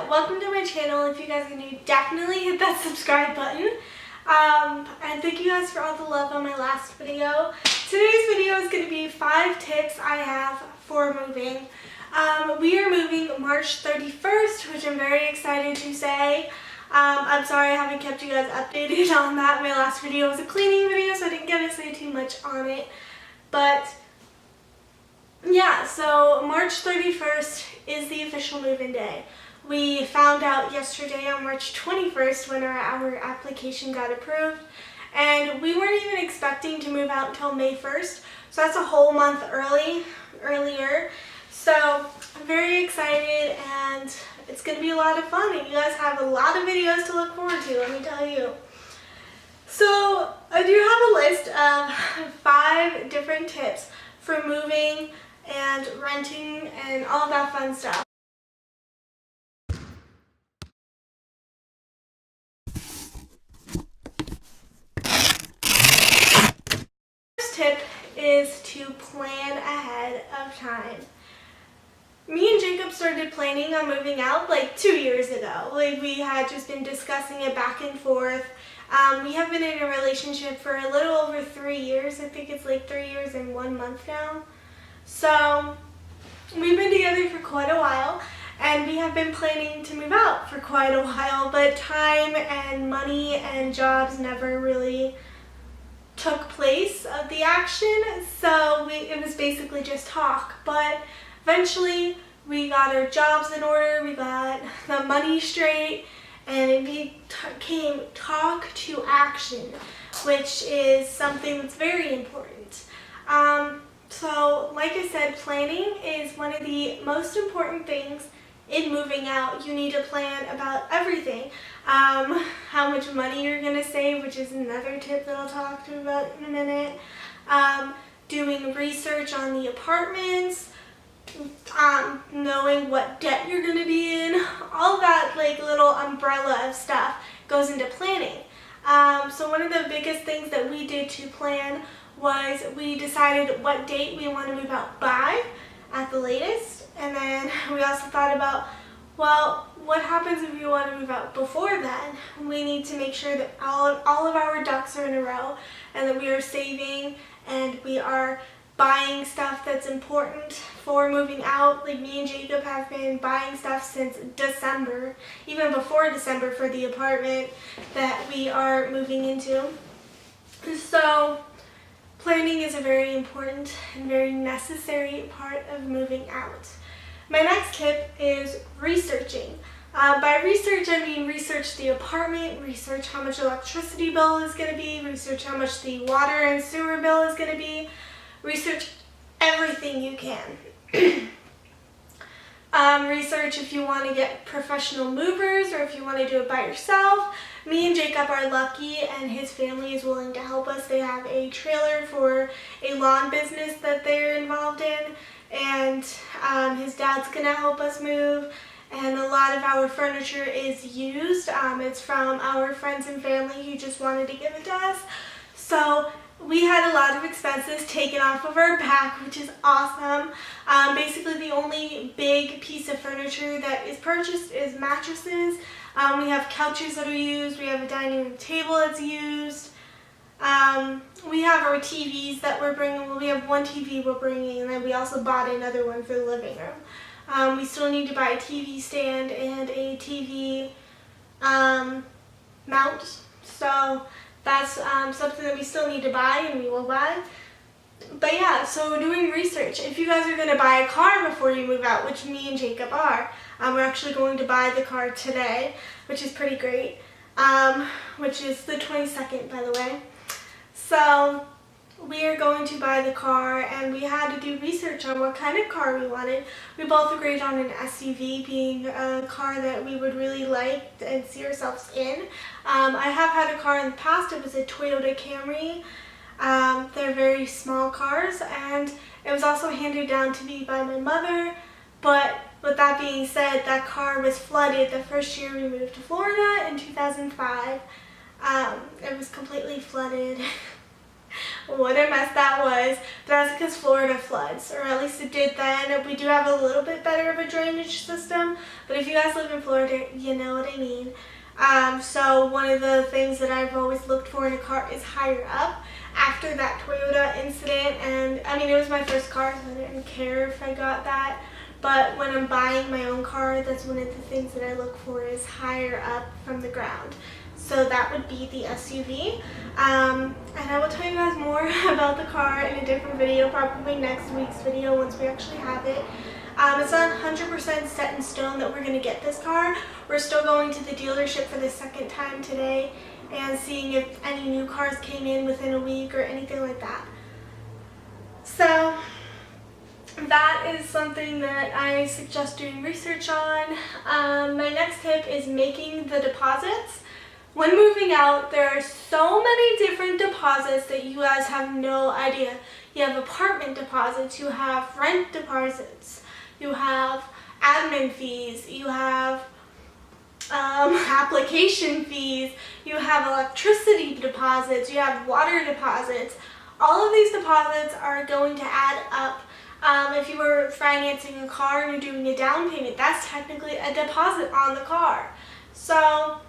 welcome to my channel. If you guys are new, definitely hit that subscribe button. And thank you guys for all the love on my last video. Today's video is going to be 5 tips I have for moving. We are moving March 31st, which I'm very excited to say. I'm sorry I haven't kept you guys updated on that. My last video was a cleaning video, so I didn't get to say too much on it. But yeah, so March 31st is the official move-in day. We found out yesterday on March 21st when our application got approved, and we weren't even expecting to move out until May 1st, so that's a whole month earlier. So I'm very excited, and it's going to be a lot of fun, and you guys have a lot of videos to look forward to, let me tell you. So I do have a list of 5 different tips for moving and renting and all that fun stuff. First tip is to plan ahead of time. Me and Jacob started planning on moving out like 2 years ago. Like, we had just been discussing it back and forth. We have been in a relationship for a little over 3 years. I think it's like 3 years and 1 month now. So we've been together for quite a while, and we have been planning to move out for quite a while, but time and money and jobs never really took place of the action, so it was basically just talk. But eventually we got our jobs in order, we got the money straight, and it became talk to action, which is something that's very important. So like I said, planning is one of the most important things in moving out. You need to plan about everything. How much money you're going to save, which is another tip that I'll talk to you about in a minute. Doing research on the apartments. Knowing what debt you're going to be in. All that like little umbrella of stuff goes into planning. So one of the biggest things that we did to plan was we decided what date we want to move out by at the latest, and then we also thought about, well, what happens if we want to move out before then? We need to make sure that all of our ducks are in a row, and that we are saving and we are buying stuff that's important for moving out. Like, me and Jacob have been buying stuff since December, even before December, for the apartment that we are moving into. So planning is a very important and very necessary part of moving out. My next tip is researching. By research, I mean research the apartment, research how much electricity bill is going to be, research how much the water and sewer bill is going to be, research everything you can. Research if you want to get professional movers or if you want to do it by yourself. Me and Jacob are lucky, and his family is willing to help us. They have a trailer for a lawn business that they're involved in, and his dad's going to help us move. And a lot of our furniture is used. It's from our friends and family who just wanted to give it to us. So we had a lot of expenses taken off of our back, which is awesome. Basically, the only big piece of furniture that is purchased is mattresses. We have couches that are used. We have a dining room table that's used. We have our TVs that we're bringing. Well, we have one TV we're bringing, and then we also bought another one for the living room. We still need to buy a TV stand and a TV mount. So that's something that we still need to buy, and we will buy. But yeah, so doing research. If you guys are going to buy a car before you move out, which me and Jacob are, we're actually going to buy the car today, which is pretty great, which is the 22nd, by the way. So we are going to buy the car, and we had to do research on what kind of car we wanted. We both agreed on an SUV being a car that we would really like and see ourselves in. I have had a car in the past. It was a Toyota Camry. They're very small cars, and it was also handed down to me by my mother. But with that being said, that car was flooded the first year we moved to Florida in 2005. It was completely flooded. what a mess that was. But that's because Florida floods, or at least it did then. We do have a little bit better of a drainage system, but if you guys live in Florida, you know what I mean. So one of the things that I've always looked for in a car is higher up. After that Toyota incident, and I mean, it was my first car, so I didn't care if I got that. But when I'm buying my own car, that's one of the things that I look for is higher up from the ground. So that would be the SUV. And I will tell you guys more about the car in a different video, probably next week's video once we actually have it. It's not 100% set in stone that we're going to get this car. We're still going to the dealership for the second time today and seeing if any new cars came in within a week or anything like that. So that is something that I suggest doing research on. My next tip is making the deposits. When moving out, there are so many different deposits that you guys have no idea. You have apartment deposits, you have rent deposits, you have admin fees, you have application fees, you have electricity deposits, you have water deposits. All of these deposits are going to add up. If you were financing a car and you're doing a down payment, that's technically a deposit on the car. So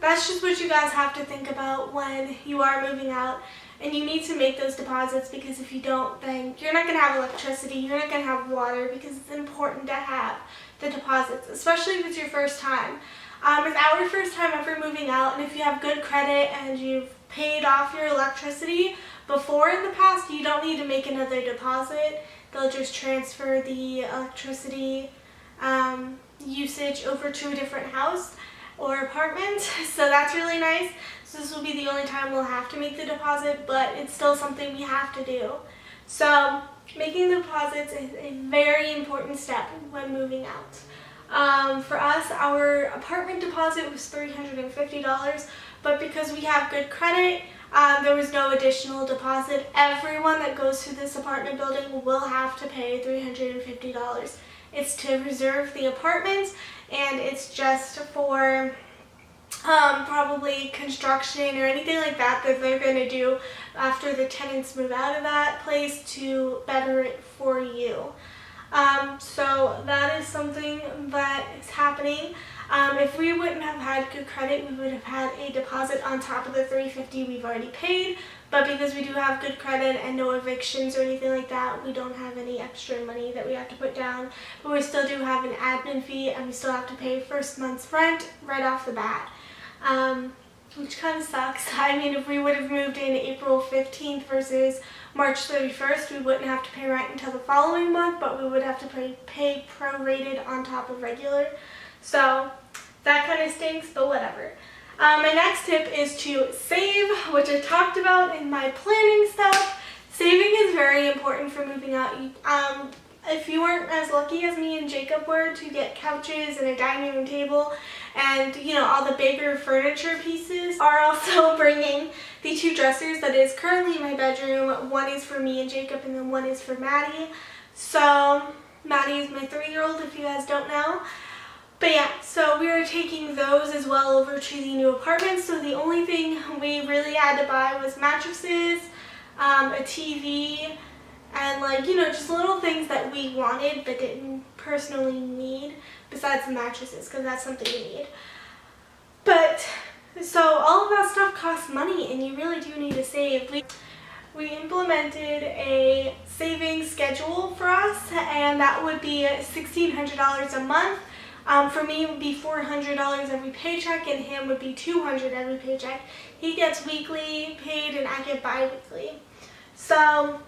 that's just what you guys have to think about when you are moving out, and you need to make those deposits, because if you don't, then you're not going to have electricity, you're not going to have water, because it's important to have the deposits, especially if it's your first time. It's our first time ever moving out, and if you have good credit and you've paid off your electricity before in the past, you don't need to make another deposit. They'll just transfer the electricity usage over to a different house or apartment, so that's really nice. So this will be the only time we'll have to make the deposit, but it's still something we have to do. So making the deposits is a very important step when moving out. For us, our apartment deposit was $350, but because we have good credit, there was no additional deposit. Everyone that goes to this apartment building will have to pay $350. It's to reserve the apartment, and it's just for probably construction or anything like that that they're going to do after the tenants move out of that place to better it for you. So that is something that is happening. If we wouldn't have had good credit, we would have had a deposit on top of the $350 we've already paid, but because we do have good credit and no evictions or anything like that, we don't have any extra money that we have to put down, but we still do have an admin fee, and we still have to pay first month's rent right off the bat, which kind of sucks. I mean, if we would have moved in April 15th versus March 31st, we wouldn't have to pay rent until the following month, but we would have to pay prorated on top of regular. So that kind of stinks, but whatever. My next tip is to save, which I talked about in my planning stuff. Saving is very important for moving out. If you weren't as lucky as me and Jacob were to get couches and a dining room table and, you know, all the bigger furniture pieces, are also bringing the two dressers that is currently in my bedroom. One is for me and Jacob, and then one is for Maddie. So Maddie is my 3-year-old, if you guys don't know. But yeah, so we are taking those as well over to the new apartment. So the only thing we really had to buy was mattresses, a TV, and like, you know, just little things that we wanted but didn't personally need, besides the mattresses, because that's something you need. But so all of that stuff costs money, and you really do need to save. We implemented a savings schedule for us, and that would be $1,600 a month. For me, it would be $400 every paycheck, and him would be $200 every paycheck. He gets weekly paid, and I get bi-weekly. So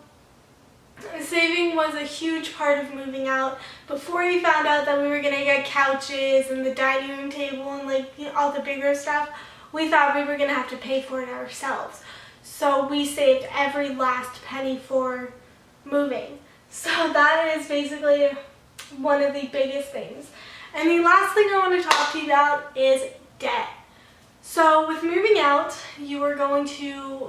saving was a huge part of moving out. Before we found out that we were going to get couches and the dining room table and, like, you know, all the bigger stuff, we thought we were going to have to pay for it ourselves. So we saved every last penny for moving. So that is basically one of the biggest things. And the last thing I want to talk to you about is debt. So with moving out, you are going to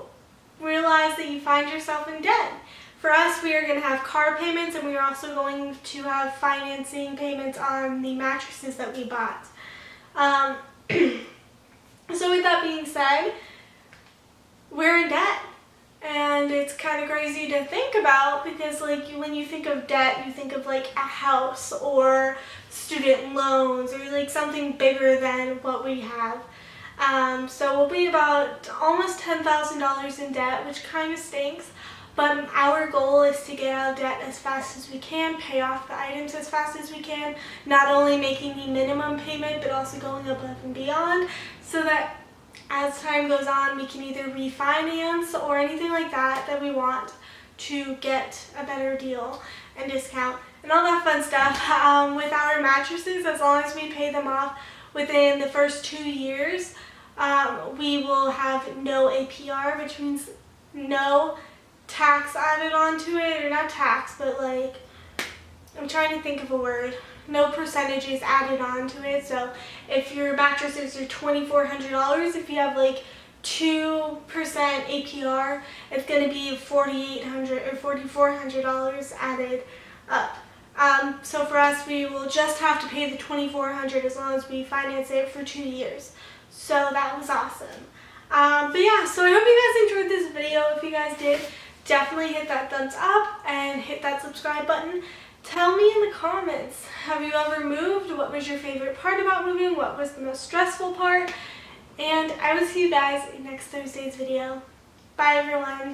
realize that you find yourself in debt. For us, we are going to have car payments, and we are also going to have financing payments on the mattresses that we bought. So with that being said, we're in debt. And it's kind of crazy to think about because like when you think of debt, you think of like a house or student loans or like something bigger than what we have. So we'll be about almost $10,000 in debt, which kind of stinks. But our goal is to get out of debt as fast as we can, pay off the items as fast as we can, not only making the minimum payment, but also going above and beyond, so that as time goes on, we can either refinance or anything like that we want to get a better deal and discount and all that fun stuff. With our mattresses, as long as we pay them off within the first 2 years, we will have no APR, which means no tax added onto it, or not tax, but like, I'm trying to think of a word. No percentages added onto it. So if your mattresses are $2,400, if you have like 2% APR, it's going to be $4,800 or $4,400 added up. So for us, we will just have to pay the $2,400 as long as we finance it for 2 years. So that was awesome. But yeah, so I hope you guys enjoyed this video. If you guys did, definitely hit that thumbs up and hit that subscribe button. Tell me in the comments, have you ever moved? What was your favorite part about moving? What was the most stressful part? And I will see you guys in next Thursday's video. Bye everyone.